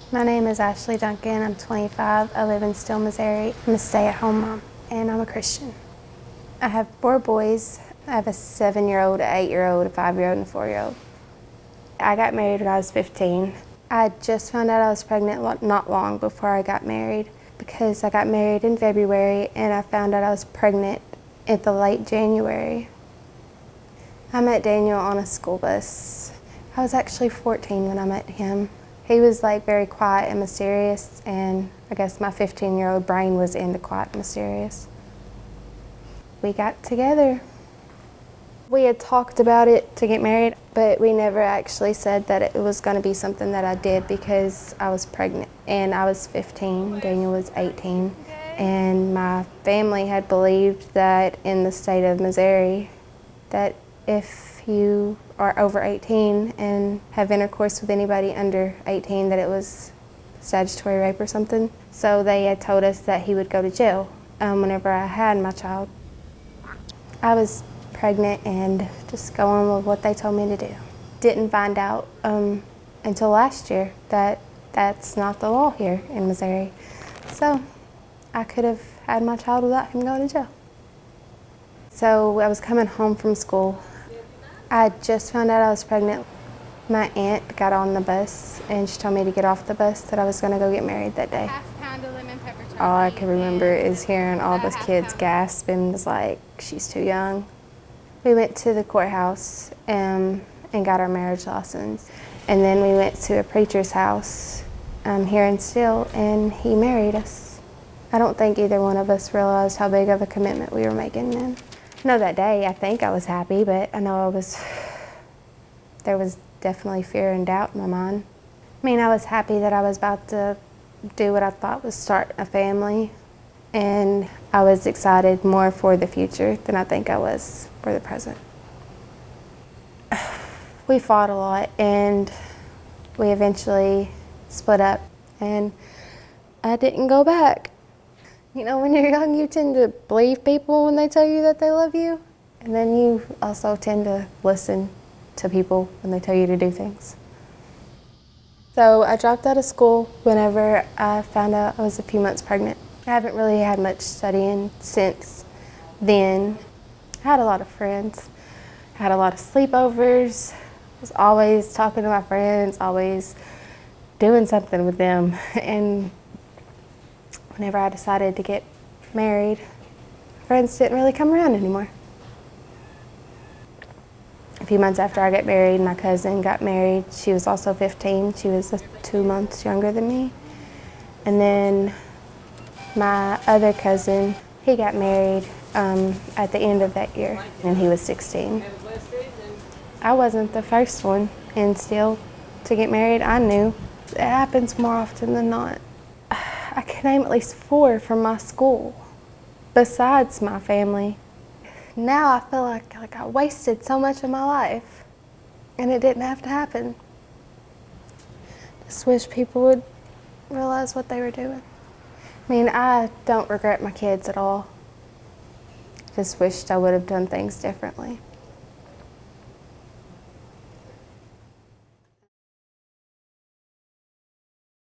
My name is Ashley Duncan. I'm 25. I live in Still, Missouri. I'm a stay-at-home mom, and I'm a Christian. I have 4 boys. I have a 7-year-old, an 8-year-old, a 5-year-old, and a 4-year-old. I got married when I was 15. I just found out I was pregnant not long before I got married, because I got married in February and I found out I was pregnant in the late January. I met Daniel on a school bus. I was actually 14 when I met him. He was very quiet and mysterious, and I guess my 15-year-old brain was into quiet and mysterious. We got together. We had talked about it to get married, but we never actually said that it was going to be something that I did because I was pregnant and I was 15, Daniel was 18, and my family had believed that in the state of Missouri that if you are over 18 and have intercourse with anybody under 18 that it was statutory rape or something. So they had told us that he would go to jail whenever I had my child. I was pregnant and just going with what they told me to do. Didn't find out until last year that that's not the law here in Missouri. So I could have had my child without him going to jail. So I was coming home from school. I just found out I was pregnant. My aunt got on the bus and she told me to get off the bus, that I was going to go get married that day. Half-pound of lemon pepper turkey. All I can remember is hearing all the kids gasp and was like, she's too young. We went to the courthouse and got our marriage license. And then we went to a preacher's house here in Still, and he married us. I don't think either one of us realized how big of a commitment we were making then. I know that day I think I was happy, but I know there was definitely fear and doubt in my mind. I mean, I was happy that I was about to do what I thought was start a family, and I was excited more for the future than I think I was for the present. We fought a lot, and we eventually split up, and I didn't go back. You know, when you're young, you tend to believe people when they tell you that they love you, and then you also tend to listen to people when they tell you to do things. So I dropped out of school whenever I found out I was a few months pregnant. I haven't really had much studying since then. I had a lot of friends. I had a lot of sleepovers. I was always talking to my friends, always doing something with them. And whenever I decided to get married, friends didn't really come around anymore. A few months after I got married, my cousin got married. She was also 15. She was 2 months younger than me. And then my other cousin, he got married at the end of that year, and he was 16. I wasn't the first one in Still to get married. I knew it happens more often than not. I can name at least 4 from my school, besides my family. Now I feel like I wasted so much of my life, and it didn't have to happen. Just wish people would realize what they were doing. I mean, I don't regret my kids at all. Just wished I would have done things differently.